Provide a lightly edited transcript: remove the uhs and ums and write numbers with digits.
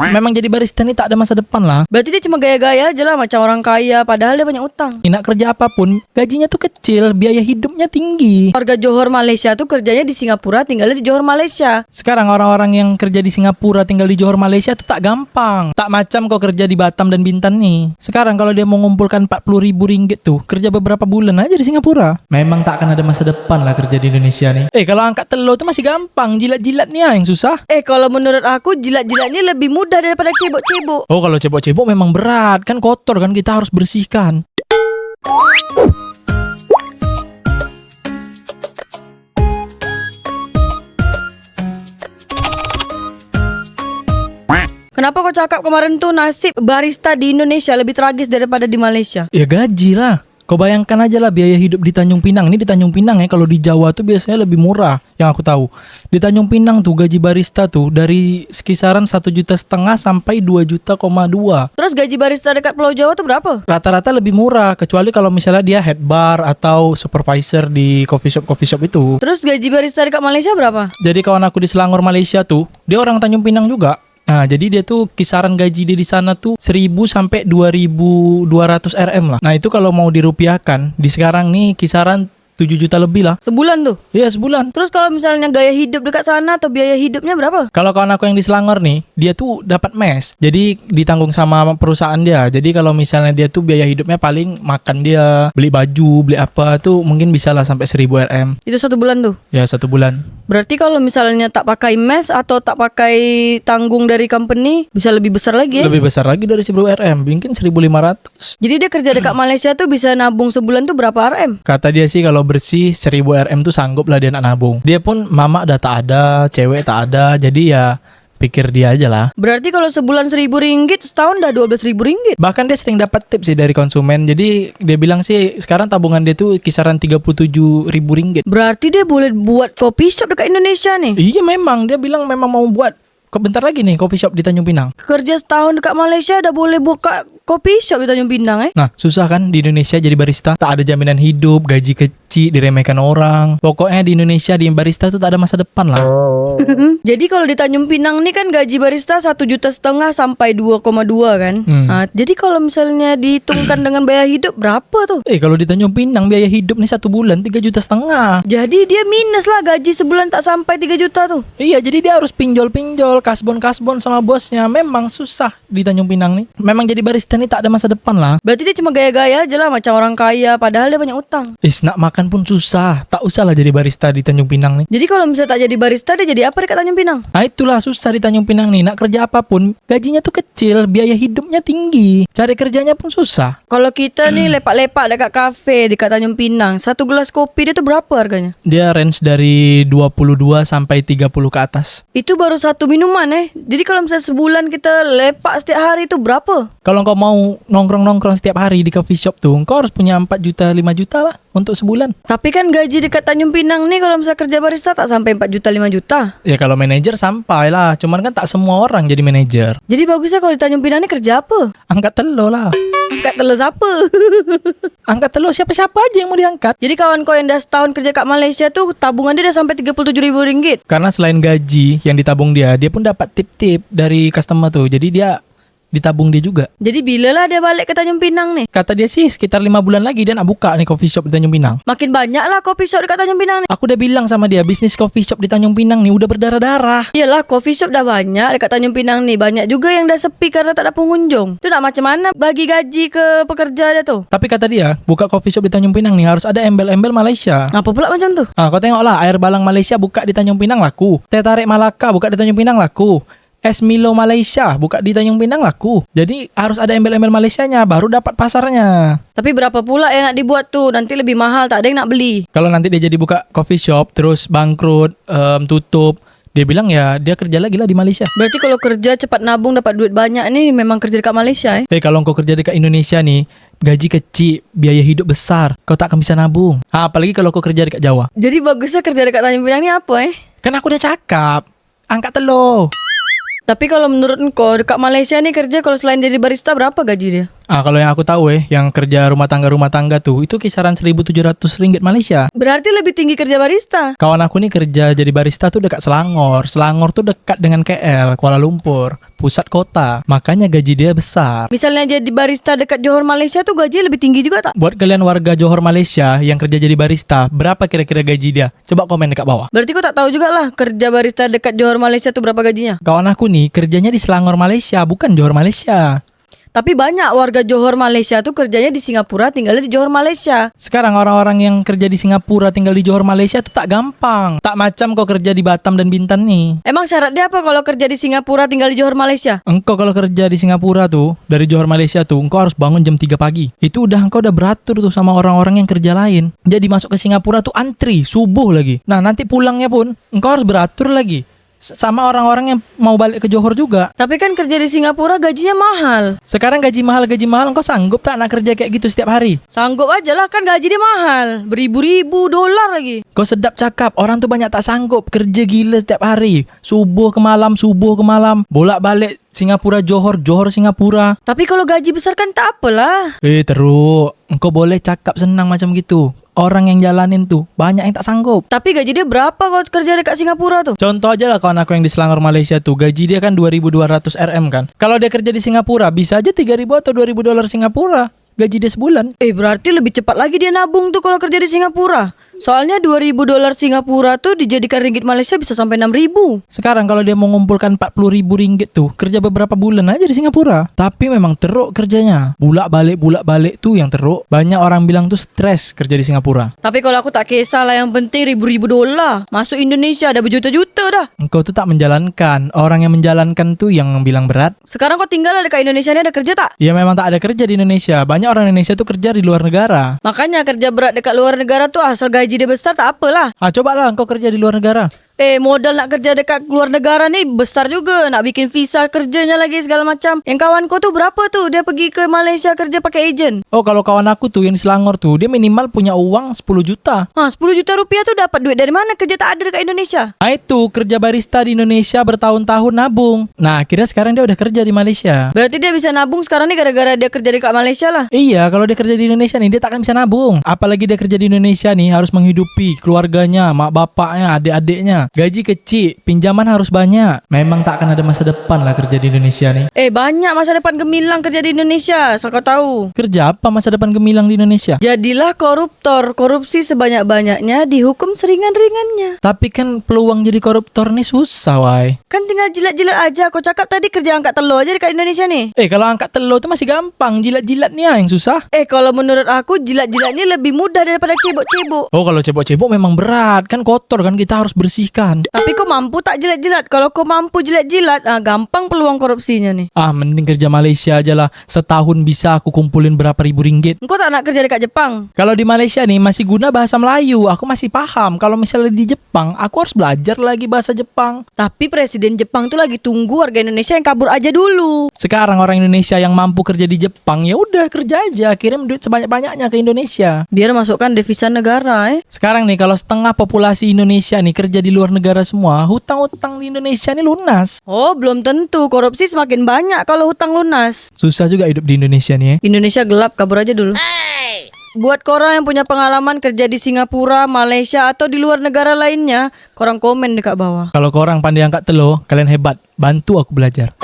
Memang jadi barista nih tak ada masa depan lah. Berarti dia cuma gaya-gaya aja lah macam orang kaya, padahal dia banyak utang. Nak kerja apapun, gajinya tuh kecil, biaya hidupnya tinggi. Warga Johor Malaysia tuh kerjanya di Singapura, tinggalnya di Johor Malaysia. Sekarang orang-orang yang kerja di Singapura tinggal di Johor Malaysia tuh tak gampang. Tak macam kau kerja di Batam dan Bintan nih. Sekarang kalau dia mau ngumpulkan 40.000 ringgit tuh, kerja beberapa bulan aja di Singapura. Memang tak akan ada masa depan lah kerja di Indonesia nih. Kalau angkat telur tuh masih gampang, jilat-jilatnya yang susah. Kalau menurut aku jilat-jilatnya lebih mudah daripada cebok-cebok. Oh, kalau cebok-cebok memang berat, kan kotor kan, kita harus bersihkan. Kenapa kau cakap kemarin tuh nasib barista di Indonesia lebih tragis daripada di Malaysia? Ya gaji lah. Kau bayangkan aja lah biaya hidup di Tanjung Pinang. Ini di Tanjung Pinang ya, kalau di Jawa tuh biasanya lebih murah yang aku tahu. Di Tanjung Pinang tuh gaji barista tuh dari kisaran 1,5 juta sampai 2,2 juta. Terus gaji barista dekat Pulau Jawa tuh berapa? Rata-rata lebih murah, kecuali kalau misalnya dia head bar atau supervisor di coffee shop itu. Terus gaji barista dekat Malaysia berapa? Jadi kawan aku di Selangor Malaysia tuh, dia orang Tanjung Pinang juga. Nah, jadi dia tuh kisaran gaji dia di sana tuh 1.000 sampai 2.200 RM lah. Nah, itu kalau mau dirupiahkan, di sekarang nih kisaran 7 juta lebih lah. Sebulan tuh? Iya, sebulan. Terus kalau misalnya gaya hidup dekat sana atau biaya hidupnya berapa? Kalau kawan aku yang di Selangor nih, dia tuh dapat mes. Jadi ditanggung sama perusahaan dia. Jadi kalau misalnya dia tuh biaya hidupnya paling makan dia, beli baju, beli apa tuh mungkin bisa lah sampai 1.000 RM. Itu 1 bulan tuh? Ya, 1 bulan. Berarti kalau misalnya tak pakai mes atau tak pakai tanggung dari company, bisa lebih besar lagi ya? Lebih besar lagi dari 1.000 RM, mungkin 1.500. Jadi dia kerja dekat Malaysia tuh bisa nabung sebulan tuh berapa RM? Kata dia sih kalau bersih 1.000 RM tuh sanggup lah dia nak nabung. Dia pun mama udah tak ada, cewek tak ada, jadi ya pikir dia aja lah. Berarti kalau sebulan 1.000 ringgit, setahun dah 12.000 ringgit. Bahkan dia sering dapat tips sih dari konsumen. Jadi dia bilang sih sekarang tabungan dia tuh kisaran 37.000 ringgit. Berarti dia boleh buat coffee shop dekat Indonesia nih? Iya, memang dia bilang memang mau buat. Bentar lagi nih coffee shop di Tanjung Pinang. Kerja setahun dekat Malaysia dah boleh buka coffee shop di Tanjung Pinang Nah, susah kan di Indonesia jadi barista. Tak ada jaminan hidup, gaji kecil, diremehkan orang. Pokoknya di Indonesia di barista tuh tak ada masa depan lah. Jadi kalau di Tanjung Pinang nih kan gaji barista 1,5 juta sampai 2,2 kan. Nah, jadi kalau misalnya dihitungkan dengan biaya hidup berapa tuh? Kalau di Tanjung Pinang biaya hidup nih 1 bulan 3,5 juta. Jadi dia minus lah, gaji sebulan tak sampai 3 juta tuh. Iya, jadi dia harus pinjol-pinjol, kasbon-kasbon sama bosnya. Memang susah di Tanjung Pinang nih. Memang jadi barista nih tak ada masa depan lah. Berarti dia cuma gaya-gaya aja lah macam orang kaya, padahal dia banyak utang. Nak makan pun susah. Tak usah lah jadi barista di Tanjung Pinang nih. Jadi kalau misalnya tak jadi barista, dia jadi apa dekat Tanjung Pinang? Nah, itulah susah di Tanjung Pinang nih. Nak kerja apapun, gajinya tuh kecil, biaya hidupnya tinggi. Cari kerjanya pun susah. Kalau kita nih lepak-lepak dekat kafe dekat Tanjung Pinang, 1 gelas kopi dia tuh berapa harganya? Dia range dari 22 sampai 30 ke atas. Itu baru satu minuman Jadi kalau misalnya sebulan kita lepak setiap hari itu berapa? Kalau kau mau nongkrong-nongkrong setiap hari di coffee shop tuh, kau harus punya 4 juta, 5 juta lah untuk sebulan. Tapi kan gaji dekat Tanjung Pinang nih kalau misalnya kerja barista tak sampai 4 juta, 5 juta. Ya kalau manajer sampai lah, cuman kan tak semua orang jadi manajer. Jadi bagusnya kalau di Tanjung Pinang nih kerja apa? Angkat telur lah. Angkat telur siapa? Angkat telur siapa-siapa aja yang mau diangkat. Jadi kawan kau yang dah setahun kerja kat Malaysia tuh tabungan dia dah sampai 37.000 ringgit. Karena selain gaji yang ditabung dia pun dapat tip-tip dari customer tuh. Jadi dia ditabung dia juga. Jadi bila lah dia balik ke Tanjung Pinang nih? Kata dia sih sekitar 5 bulan lagi dia nak buka nih coffee shop di Tanjung Pinang. Makin banyak lah coffee shop dekat Tanjung Pinang nih. Aku udah bilang sama dia, bisnis coffee shop di Tanjung Pinang nih udah berdarah-darah. Iyalah, coffee shop dah banyak dekat Tanjung Pinang nih. Banyak juga yang dah sepi karena tak ada pengunjung. Tu nak macam mana bagi gaji ke pekerja dia tu? Tapi kata dia, buka coffee shop di Tanjung Pinang nih harus ada embel-embel Malaysia. Apa pula macam tu? Kau tengoklah, air balang Malaysia buka di Tanjung Pinang laku. Teh tarik Malaka buka di Tanjung Pinang laku. Es Milo Malaysia buka di Tanjung Pinang laku. Jadi harus ada embel-embel Malaysianya baru dapat pasarnya. Tapi berapa pula yang nak dibuat tu? Nanti lebih mahal, tak ada yang nak beli. Kalau nanti dia jadi buka coffee shop terus bangkrut, tutup, dia bilang ya dia kerja lagi lah di Malaysia. Berarti kalau kerja cepat nabung dapat duit banyak ni memang kerja dekat Malaysia Kalau kau kerja dekat Indonesia nih, gaji kecil, biaya hidup besar, kau tak akan bisa nabung. Apalagi kalau kau kerja dekat Jawa. Jadi bagusnya kerja dekat Tanjung Pinang ni apa Kan aku udah cakap, angkat telur. Tapi kalau menurut kau dekat Malaysia ni kerja kalau selain jadi barista berapa gaji dia? Kalau yang aku tahu yang kerja rumah tangga tuh itu kisaran 1.700 ringgit Malaysia. Berarti lebih tinggi kerja barista. Kawan aku nih kerja jadi barista tuh dekat Selangor. Selangor tuh dekat dengan KL, Kuala Lumpur, pusat kota. Makanya gaji dia besar. Misalnya jadi barista dekat Johor Malaysia tuh gaji lebih tinggi juga tak? Buat kalian warga Johor Malaysia yang kerja jadi barista, berapa kira-kira gaji dia? Coba komen dekat bawah. Berarti kau tak tahu juga lah kerja barista dekat Johor Malaysia tuh berapa gajinya. Kawan aku nih kerjanya di Selangor Malaysia, bukan Johor Malaysia. Tapi banyak warga Johor Malaysia tuh kerjanya di Singapura, tinggalnya di Johor Malaysia. Sekarang orang-orang yang kerja di Singapura tinggal di Johor Malaysia tuh tak gampang. Tak macam kau kerja di Batam dan Bintan nih. Emang syarat dia apa kalau kerja di Singapura tinggal di Johor Malaysia? Engkau kalau kerja di Singapura tuh, dari Johor Malaysia tuh, engkau harus bangun jam 3 pagi. Itu engkau udah beratur tuh sama orang-orang yang kerja lain. Jadi masuk ke Singapura tuh antri, subuh lagi. Nah nanti pulangnya pun, engkau harus beratur lagi. Sama orang-orang yang mau balik ke Johor juga. Tapi kan kerja di Singapura gajinya mahal. Sekarang gaji mahal, engkau sanggup tak nak kerja kayak gitu setiap hari? Sanggup aja lah, kan gaji dia mahal. Beribu-ribu dolar lagi. Kau sedap cakap, orang tuh banyak tak sanggup kerja gila setiap hari. Subuh ke malam, bolak-balik Singapura Johor, Johor Singapura. Tapi kalau gaji besar kan tak apalah. Teruk, engkau boleh cakap senang macam gitu. Orang yang jalanin tuh banyak yang tak sanggup. Tapi gaji dia berapa kalau kerja dekat Singapura tuh? Contoh aja lah kawan aku yang di Selangor Malaysia tuh, gaji dia kan 2.200 RM kan. Kalau dia kerja di Singapura bisa aja 3.000 atau 2.000 dolar Singapura gaji dia sebulan. Berarti lebih cepat lagi dia nabung tuh kalau kerja di Singapura. Soalnya 2.000 dolar Singapura tuh dijadikan ringgit Malaysia bisa sampai 6.000. Sekarang kalau dia mau ngumpulkan 40.000 ringgit tuh, kerja beberapa bulan aja di Singapura. Tapi memang teruk kerjanya. Bulak balik tuh yang teruk. Banyak orang bilang tuh stres kerja di Singapura. Tapi kalau aku tak kisah lah, yang penting ribu-ribu dolar. Masuk Indonesia ada berjuta-juta dah. Engkau tuh tak menjalankan. Orang yang menjalankan tuh yang bilang berat. Sekarang kau tinggal dekat Indonesia ni ada kerja tak? Ya memang tak ada kerja di Indonesia. Banyak orang Indonesia tuh kerja di luar negara. Makanya kerja berat dekat luar negara tuh asal gaji dia besar tak apalah. Cobalah engkau kerja di luar negara. Modal nak kerja dekat luar negara ni besar juga. Nak bikin visa kerjanya lagi segala macam. Yang kawan kau tuh berapa tuh dia pergi ke Malaysia kerja pakai ejen? Kalau kawan aku tuh yang di Selangor tuh, dia minimal punya uang 10 juta. 10 juta rupiah tuh dapat duit dari mana? Kerja tak ada dekat Indonesia. Itu kerja barista di Indonesia bertahun-tahun nabung. Nah akhirnya sekarang dia udah kerja di Malaysia. Berarti dia bisa nabung sekarang nih gara-gara dia kerja dekat Malaysia lah. Iya, kalau dia kerja di Indonesia nih dia takkan bisa nabung. Apalagi dia kerja di Indonesia nih harus menghidupi keluarganya, mak bapaknya, adik-adiknya. Gaji kecil, pinjaman harus banyak. Memang tak akan ada masa depan lah kerja di Indonesia nih. Banyak masa depan gemilang kerja di Indonesia, asal kau tahu. Kerja apa masa depan gemilang di Indonesia? Jadilah koruptor, korupsi sebanyak-banyaknya, dihukum seringan-ringannya. Tapi kan peluang jadi koruptor nih susah, wai. Kan tinggal jilat-jilat aja. Kau cakap tadi kerja angkat telur aja dekat Indonesia nih. Kalau angkat telur tuh masih gampang, jilat-jilatnya yang susah. Kalau menurut aku jilat-jilatnya lebih mudah daripada cebok-cebok. Kalau cebok-cebok memang berat, kan kotor kan, kita harus bersihkan. Tapi kau mampu tak jilat-jilat? Kalau kau mampu jilat-jilat, gampang peluang korupsinya nih. Mending kerja Malaysia aja lah. Setahun bisa aku kumpulin berapa ribu ringgit. Engkau tak nak kerja dekat Jepang? Kalau di Malaysia nih masih guna bahasa Melayu, aku masih paham. Kalau misalnya di Jepang, aku harus belajar lagi bahasa Jepang. Tapi presiden Jepang tuh lagi tunggu warga Indonesia yang kabur aja dulu. Sekarang orang Indonesia yang mampu kerja di Jepang, ya udah kerja aja, kirim duit sebanyak-banyaknya ke Indonesia. Biar masukkan devisa negara. Sekarang nih kalau setengah populasi Indonesia nih kerja di luar negara semua, hutang-hutang di Indonesia nih lunas. Belum tentu. Korupsi semakin banyak kalau hutang lunas. Susah juga hidup di Indonesia nih. Indonesia gelap, kabur aja dulu. Buat korang yang punya pengalaman kerja di Singapura, Malaysia atau di luar negara lainnya, korang komen dekat bawah. Kalau korang pandai angkat telur, kalian hebat. Bantu aku belajar.